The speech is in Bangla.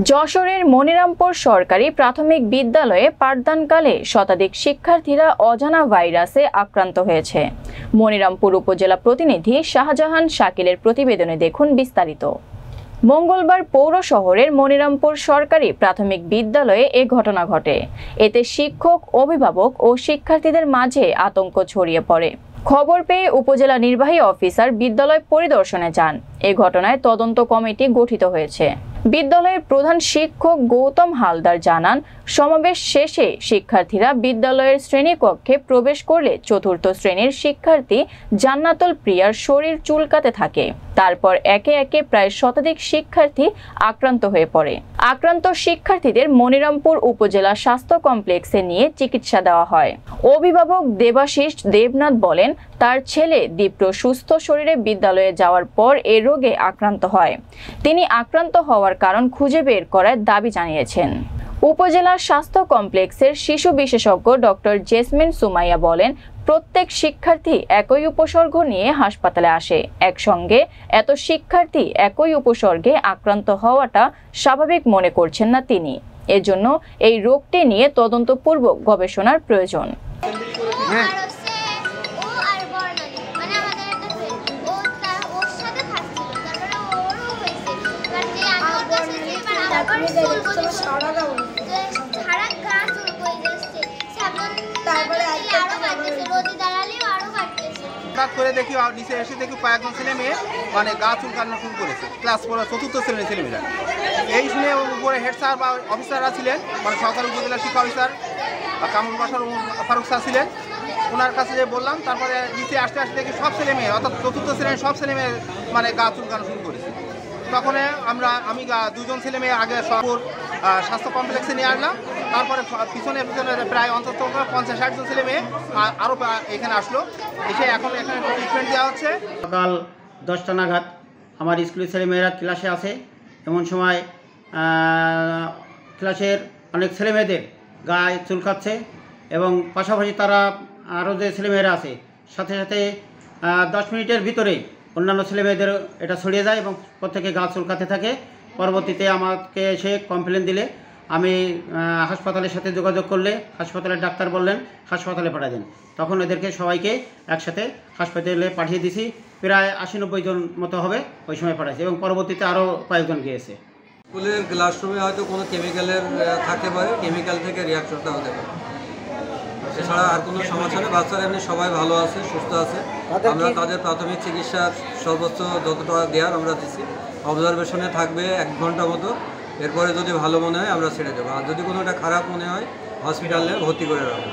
যশোরের মনিরামপুর সরকারি প্রাথমিক বিদ্যালয়ে পাঠদানকালে শতাধিক শিক্ষার্থীরা অজানা ভাইরাসে আক্রান্ত হয়েছে। মনিরামপুর উপজেলা প্রতিনিধি শাহজাহান শাকিলের প্রতিবেদনে দেখুন বিস্তারিত। মঙ্গলবার পৌর শহরের মনিরামপুর সরকারি প্রাথমিক বিদ্যালয়ে এ ঘটনা ঘটে। এতে শিক্ষক, অভিভাবক ও শিক্ষার্থীদের মাঝে আতঙ্ক ছড়িয়ে পড়ে। খবর পেয়ে উপজেলা নির্বাহী অফিসার বিদ্যালয় পরিদর্শনে যান। এ ঘটনায় তদন্ত কমিটি গঠিত হয়েছে। বিদ্যালয়ের প্রধান শিক্ষক গৌতম হালদার জানান, সমাবেশ শেষে শিক্ষার্থীরা বিদ্যালয়ের শ্রেণীকক্ষে প্রবেশ করলে চতুর্থ শ্রেণীর শিক্ষার্থী জান্নাতুল প্রিয়ার শরীর চুলকাতে থাকে। তারপর একে একে প্রায় শতাধিক শিক্ষার্থী আক্রান্ত হয়ে পড়ে। আক্রান্ত শিক্ষার্থীদের মনিরামপুর উপজেলা স্বাস্থ্য কমপ্লেক্সে নিয়ে চিকিৎসা দেওয়া হয়। অভিভাবক দেবাশিস দেবনাথ বলেন, তার ছেলে দীপ্র সুস্থ শরীরে বিদ্যালয়ে যাওয়ার পর এ রোগে আক্রান্ত হয়। তিনি আক্রান্ত হওয়ার কারণ খুঁজে বের করার দাবি জানিয়েছেন। উপজেলা স্বাস্থ্য কমপ্লেক্সের শিশু বিশেষজ্ঞ ডক্টর জেসমিন সুমাইয়া বলেন, প্রত্যেক শিক্ষার্থী একই উপসর্গ নিয়ে হাসপাতালে আসে। একসঙ্গে এত শিক্ষার্থী একই উপসর্গে আক্রান্ত হওয়াটা স্বাভাবিক মনে করছেন না তিনি। এজন্য এই রোগটি নিয়ে তদন্তপূর্বক গবেষণার প্রয়োজন। করে দেখি নিচে এসে দেখি কয়েকজন ছেলে মেয়ে মানে গা চুলকানো শুরু করেছে। ক্লাস পড়া চতুর্থ শ্রেণীর ছেলেমেয়েরা। এই শুনে উপরে হেড স্যার বা অফিসাররা ছিলেন, মানে সরকারি উপজেলা শিক্ষা অফিসার কামরুল বাসার ফারুক স্যার ছিলেন। ওনার কাছে যে বললাম, তারপরে নিচে আসতে আসতে দেখি সব ছেলে মেয়ে অর্থাৎ চতুর্থ শ্রেণীর সব ছেলে মেয়ে মানে গা চুলকানো শুরু করেছে। তখন আমি দুজন ছেলে মেয়ে আগে শহর স্বাস্থ্য কমপ্লেক্সে নিয়ে আসলাম। তারপরে পিছনে প্রায় অন্তত 50-60 জন ছেলে মেয়ে আরও এখানে আসলো। এসে এখন এখানে ট্রিটমেন্ট দেওয়া হচ্ছে। সকাল 10টা নাগাদ আমার স্কুলের ছেলেমেয়েরা ক্লাসে আছে। এমন সময় ক্লাসের অনেক ছেলেমেয়েদের গায়ে চুলকাচ্ছে এবং পাশাপাশি তারা আরও যে ছেলেমেয়েরা আছে সাথে সাথে 10 মিনিটের ভিতরে অন্যান্য ছেলেমেয়েদের এটা ছড়িয়ে যায় এবং প্রত্যেকে গা চুলকাতে থাকে। পরবর্তীতে আমাকে এসে কমপ্লেন দিলে আমি হাসপাতালের সাথে যোগাযোগ করলে হাসপাতালের ডাক্তার বললেন হাসপাতালে পাঠিয়ে দেন। তখন এদেরকে সবাইকে একসাথে হাসপাতালে পাঠিয়ে দিয়েছি। প্রায় 80-90 জন মতো হবে ওই সময় পাঠাচ্ছি এবং পরবর্তীতে আরও কয়েকজন গিয়েছে। স্কুলের ক্লাসরুমে হয়তো কোনো কেমিক্যালের থাকতে পারে, কেমিক্যাল থেকে রিয়াকশনটা হতে পারে। এছাড়া আর কোনো সমস্যা নেই, বাচ্চারা এমনি সবাই ভালো আছে, সুস্থ আছে। আমরা তাদের প্রাথমিক চিকিৎসার সর্বোচ্চ যতটা দেওয়ার আমরা দিচ্ছি। অবজারভেশনে থাকবে 1 ঘন্টা মতো। এরপরে যদি ভালো মনে হয় আমরা ছেড়ে দেবো, আর যদি কোনোটা খারাপ মনে হয় হসপিটালে ভর্তি করে রাখবো।